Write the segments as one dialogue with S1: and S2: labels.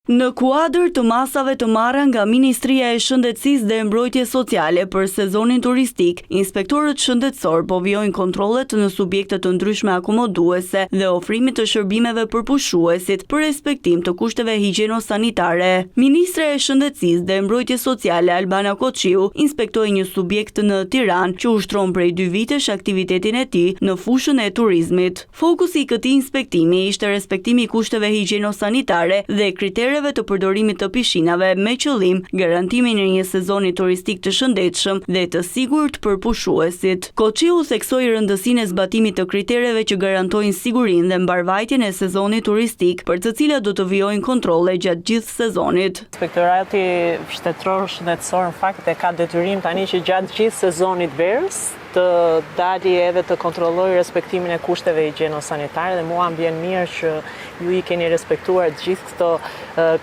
S1: Në kuadër të masave të marra nga Ministria e Shëndetësisë dhe Mbrojtjes Sociale për sezonin turistik, inspektorët shëndetësor po vijojnë kontrollet në subjekte të ndryshme akomoduese dhe ofrimit të shërbimeve për pushuesit për respektim të kushteve higjieno-sanitare. Ministra e Shëndetësisë dhe Mbrojtjes Sociale Albana Koçiu inspektoi një subjekt në Tiranë që ushtron prej 2 vitesh aktivitetin e tij në fushën e turizmit. Fokusi i këtij inspektimi ishte respektimi i kushteve higjieno-sanitare dhe kriterë të përdorimit të pishinave me qëllim garantimin e një sezoni turistik të shëndetshëm dhe të sigurt për pushuesit. Koçiu theksoi rëndësinë e zbatimit të kritereve që garantojnë sigurinë dhe mbarvajtjen e sezonit turistik, për të cilat do të vijojnë kontrolle gjatë gjithë sezonit.
S2: Inspektorati shtetëror shëndetësor në fakt e ka detyrim tani që gjatë gjithë sezonit verës të dali edhe të kontrolloj respektimin e kushteve higjieno-sanitare dhe mua m'vjen mirë që ju i keni respektuar gjithë këto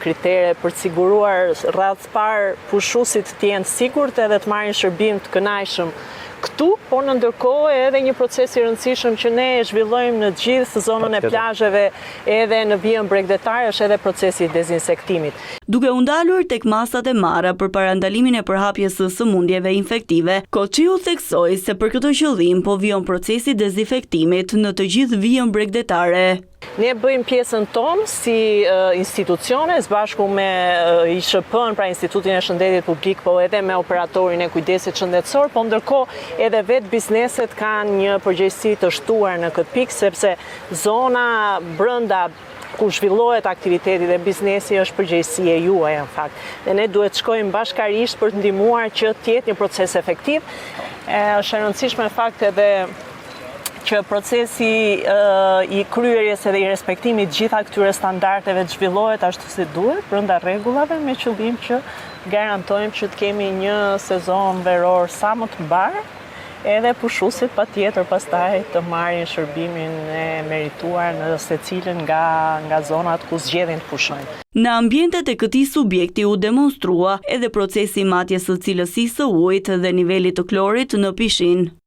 S2: kritere për të siguruar radhës parë pushuesit të jenë sigurt edhe të marrin shërbim të kënaqshëm këtu, por në ndërkohë edhe një proces i rëndësishëm që ne e zhvillojmë në gjithë zonën e plazheve edhe në vijën bregdetare është edhe procesi i dezinsektimit.
S1: Duke u ndalur tek masat e marra për parandalimin e përhapjes së sëmundjeve infektive, Koçiu theksoi se për këtë qëllim po vijon procesi i dezinfektimit në të gjithë vijën bregdetare.
S2: Ne bëjmë pjesën tonë si institucione, së bashku me ISHP-n, pra Institutin e Shëndetit Publik, po edhe me operatorin e kujdesit shëndetësor, po ndërkohë edhe vetë bizneset kanë një përgjegjësi të shtuar në këtë pikë, sepse zona brenda ku zhvillohet aktiviteti dhe biznesi është përgjegjësia juaj në fakt. Dhe ne duhet shkojmë bashkarisht për të ndihmuar që të jetë një proces efektiv. Është e rëndësishme në fakt edhe që procesi i kryerjes edhe i respektimit gjitha këtyre standardeve të zhvillohet ashtu si duhet, brenda rregullave, me qëllim që garantojmë që të kemi një sezon veror sa më të mbarë, edhe pushuesit patjetër pastaj të marrin shërbimin e merituar në secilin nga zonat ku zgjedhin të pushojnë.
S1: Në ambientet e këtij subjekti u demonstrua edhe procesi i matjes së cilësisë së ujit dhe nivelit të klorit në pishinë.